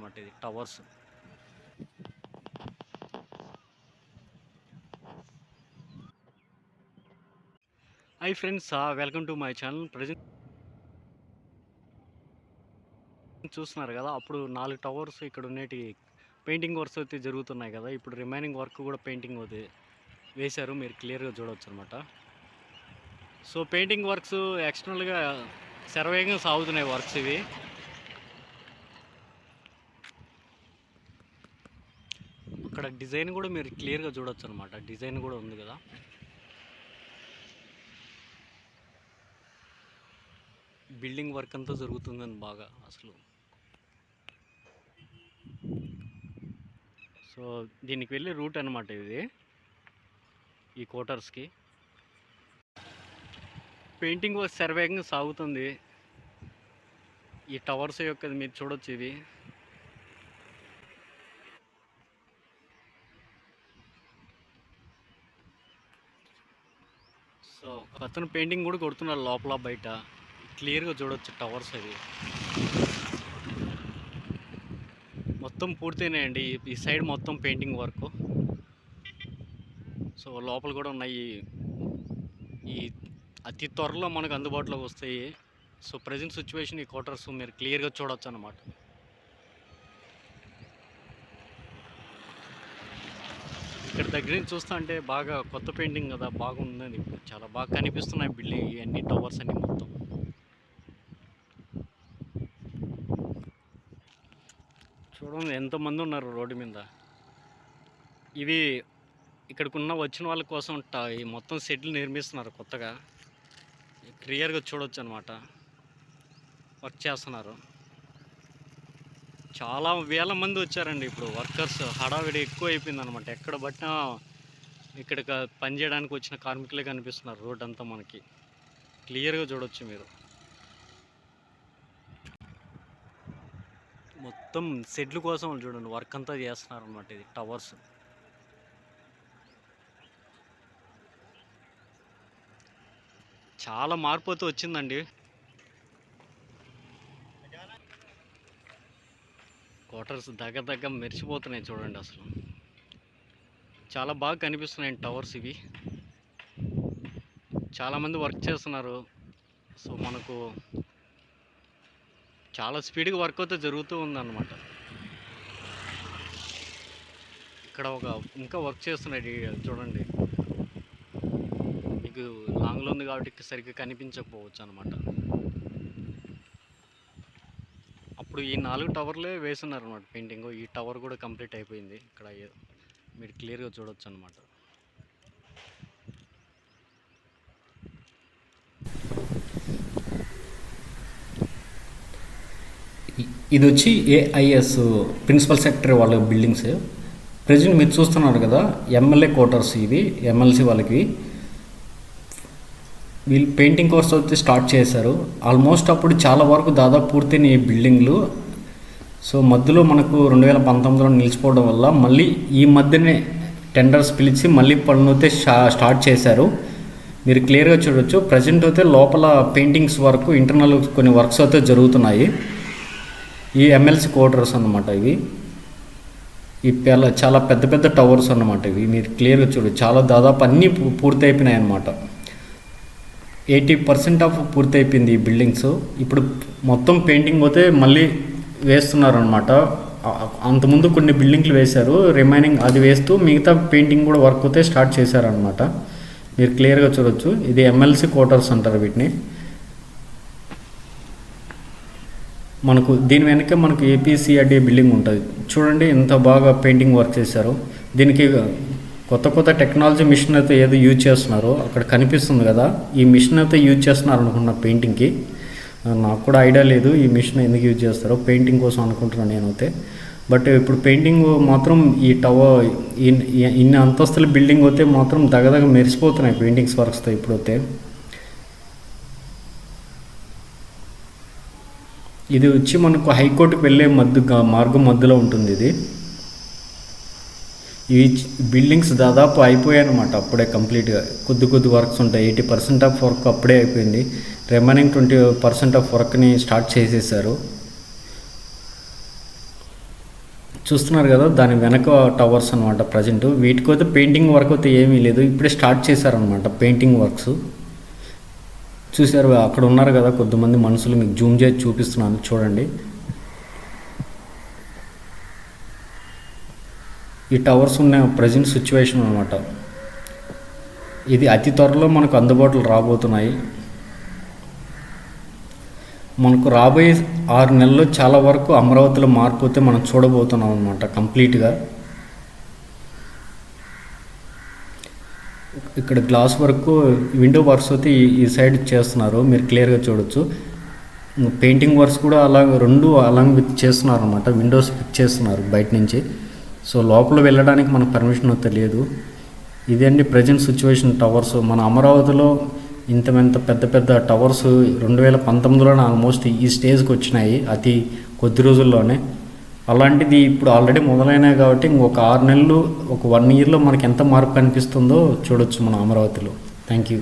అనమాట ఇది towers. Hi friends, welcome to my channel. Present చూస్తున్నారు కదా, అప్పుడు 4 టవర్స్ ఇక్కడ ఉన్నటి పెయింటింగ్ వర్క్స్ అయితే జరుగుతున్నాయి కదా. ఇప్పుడు రిమైనింగ్ వర్క్ కూడా పెయింటింగ్ అయితే వేశారు, మీరు క్లియర్గా చూడవచ్చు అనమాట. సో పెయింటింగ్ వర్క్స్ ఎక్స్టర్నల్గా శరవేగంగా సాగుతున్నాయి వర్క్స్ ఇవి. అక్కడ డిజైన్ కూడా మీరు క్లియర్గా చూడవచ్చు అనమాట. డిజైన్ కూడా ఉంది కదా. బిల్డింగ్ వర్క్ అంతా జరుగుతుందని బాగా అసలు. సో దీనికి వెళ్ళే రూట్ అనమాట ఇది, ఈ క్వార్టర్స్కి. పెయింటింగ్ వర్క్ శరవేగంగా సాగుతుంది. ఈ టవర్స్ యొక్క మీరు చూడొచ్చు ఇది. సో అతను పెయింటింగ్ కూడా కొడుతున్నారు లోపల బయట, క్లియర్గా చూడొచ్చు టవర్స్ అవి మొత్తం పూర్తయినాయండి. ఈ సైడ్ మొత్తం పెయింటింగ్ వర్క్. సో లోపల కూడా ఉన్నాయి. ఈ అతి త్వరలో మనకు అందుబాటులోకి వస్తాయి. సో ప్రజెంట్ సిచ్యువేషన్ ఈ క్వార్టర్స్ మీరు క్లియర్గా చూడొచ్చు అన్నమాట. ఇక్కడ దగ్గర నుంచి చూస్తా అంటే బాగా కొత్త పెయింటింగ్ కదా, బాగుంది. చాలా బాగా కనిపిస్తున్నాయి బిల్డింగ్ ఇవన్నీ, టవర్స్ అన్ని మొత్తం. చూడండి ఎంతమంది ఉన్నారు రోడ్డు మీద. ఇవి ఇక్కడికున్న వచ్చిన వాళ్ళ కోసం ఈ మొత్తం షెడ్లు నిర్మిస్తున్నారు కొత్తగా. క్లియర్గా చూడొచ్చు అనమాట. వర్క్ చేస్తున్నారు. చాలా వేల మంది వచ్చారండి ఇప్పుడు వర్కర్స్. హడావిడి ఎక్కువ అయిపోయింది అనమాట. ఎక్కడ పట్టినా ఇక్కడ పని చేయడానికి వచ్చిన కార్మికులే కనిపిస్తున్నారు రోడ్ అంతా మనకి. క్లియర్గా చూడొచ్చు మీరు. మొత్తం షెడ్ల కోసం చూడండి వర్క్ అంతా చేస్తున్నారు అనమాట. ఇది టవర్స్. చాలా మార్పు అయితే వచ్చిందండి. క్వార్టర్స్ దగ్గర మెరిసిపోతున్నాయి చూడండి అసలు. చాలా బాగా కనిపిస్తున్నాయి టవర్స్ ఇవి. చాలామంది వర్క్ చేస్తున్నారు. సో మనకు చాలా స్పీడ్గా వర్క్ అయితే జరుగుతూ ఉందన్నమాట. ఇక్కడ ఇంకా వర్క్ చేస్తున్నాయి చూడండి. మీకు లాంగ్లో ఉంది కాబట్టి సరిగ్గా కనిపించకపోవచ్చు అనమాట. అప్పుడు ఈ 4 టవర్లే వేస్తున్నారు అనమాట పెయింటింగ్. ఈ టవర్ కూడా కంప్లీట్ అయిపోయింది. ఇక్కడ మీరు క్లియర్గా చూడవచ్చు అనమాట. ఇది వచ్చి ఏఐఎస్ ప్రిన్సిపల్ సెక్రటరీ వాళ్ళ బిల్డింగ్స్. ప్రజెంట్ మీరు చూస్తున్నారు కదా, ఎమ్మెల్యే క్వార్టర్స్ ఇవి. ఎమ్మెల్సీ వాళ్ళకి వీళ్ళు పెయింటింగ్ కోర్స్ అయితే స్టార్ట్ చేశారు. ఆల్మోస్ట్ అప్పుడు చాలా వరకు దాదాపు పూర్తయిన ఈ బిల్డింగ్లు. సో మధ్యలో మనకు 2019లో నిలిచిపోవడం వల్ల మళ్ళీ ఈ మధ్యనే టెండర్స్ పిలిచి మళ్ళీ పనులు అయితే స్టార్ట్ చేశారు. మీరు క్లియర్గా చూడవచ్చు. ప్రజెంట్ అయితే లోపల పెయింటింగ్స్ వరకు ఇంటర్నల్ కొన్ని వర్క్స్ అయితే జరుగుతున్నాయి. ఈ ఎమ్మెల్సీ క్వార్టర్స్ అన్నమాట ఇవి. ఈ చాలా పెద్ద పెద్ద టవర్స్ అన్నమాట ఇవి. మీరు క్లియర్గా చూడవచ్చు. చాలా దాదాపు అన్నీ పూర్తి అయిపోయినాయి అన్నమాట. 80% ఆఫ్ పూర్తి అయిపోయింది ఈ బిల్డింగ్స్. ఇప్పుడు మొత్తం పెయింటింగ్ పోతే మళ్ళీ వేస్తున్నారు అనమాట. అంతకుముందు కొన్ని బిల్డింగ్లు వేశారు, రిమైనింగ్ అది వేస్తూ మిగతా పెయింటింగ్ కూడా వర్క్ అయితే స్టార్ట్ చేశారనమాట. మీరు క్లియర్గా చూడవచ్చు. ఇది ఎమ్మెల్సీ క్వార్టర్స్ అంటారు వీటిని. మనకు దీని వెనక మనకు ఏపీసీఆర్డీ బిల్డింగ్ ఉంటుంది చూడండి. ఎంత బాగా పెయింటింగ్ వర్క్ చేశారు. దీనికి కొత్త టెక్నాలజీ మిషన్ అయితే ఏదో యూజ్ చేస్తున్నారో అక్కడ కనిపిస్తుంది కదా. ఈ మిషన్ అయితే యూజ్ చేస్తున్నారు అనుకున్న పెయింటింగ్కి. నాకు కూడా ఐడియా లేదు ఈ మిషన్ ఎందుకు యూజ్ చేస్తారో, పెయింటింగ్ కోసం అనుకుంటున్నాను నేనైతే. బట్ ఇప్పుడు పెయింటింగ్ మాత్రం ఈ టవర్ ఇన్ని అంతస్తుల బిల్డింగ్ అయితే మాత్రం దగ్గర మెరిసిపోతున్నాయి పెయింటింగ్స్ వర్క్స్తో ఇప్పుడైతే. ఇది వచ్చి మనకు హైకోర్టుకు వెళ్ళే మార్గం మధ్యలో ఉంటుంది ఇది. ఈ బిల్డింగ్స్ దాదాపు అయిపోయాయి అనమాట. అప్పుడే కంప్లీట్గా కొద్ది వర్క్స్ ఉంటాయి. 80% ఆఫ్ వర్క్ అప్పుడే అయిపోయింది. రిమైనింగ్ 20% ఆఫ్ వర్క్ని స్టార్ట్ చేసేసారు. చూస్తున్నారు కదా, దాని వెనక టవర్స్ అనమాట ప్రజెంట్. వీటికైతే పెయింటింగ్ వర్క్ అయితే ఏమీ లేదు, ఇప్పుడే స్టార్ట్ చేశారనమాట పెయింటింగ్ వర్క్స్. చూసారు అక్కడ ఉన్నారు కదా కొద్దిమంది మనుషులు, మీకు జూమ్ చేసి చూపిస్తున్నాను చూడండి. ఈ టవర్స్ ఉన్న ప్రజెంట్ సిచ్యువేషన్ అనమాట. ఇది అతి త్వరలో మనకు అందుబాటులో రాబోతున్నాయి. మనకు రాబోయే 6 నెలల్లో చాలా వరకు అమరావతిలో మార్పు అయితే మనం చూడబోతున్నాం అనమాట కంప్లీట్గా. ఇక్కడ గ్లాస్ వర్క్, విండో వర్క్స్ అయితే ఈ సైడ్ చేస్తున్నారు, మీరు క్లియర్గా చూడొచ్చు. పెయింటింగ్ వర్క్స్ కూడా రెండు అలాంగ్ విత్ చేస్తున్నారు అనమాట. విండోస్ ఫిక్స్ చేస్తున్నారు బయట నుంచి. సో లోపల వెళ్ళడానికి మనకు పర్మిషన్ అయితే లేదు. ఇదండి ప్రజెంట్ సిచ్యువేషన్ టవర్స్. మన అమరావతిలో ఇంత పెద్ద పెద్ద టవర్స్ 2019లోనే ఆల్మోస్ట్ ఈ స్టేజ్కి వచ్చినాయి, అతి కొద్ది రోజుల్లోనే. అలాంటిది ఇప్పుడు ఆల్రెడీ మొదలైనాయి కాబట్టి ఇంకొక 6 నెలలు, ఒక 1 ఇయర్లో మనకి ఎంత మార్పు కనిపిస్తుందో చూడొచ్చు మన అమరావతిలో. Thank you.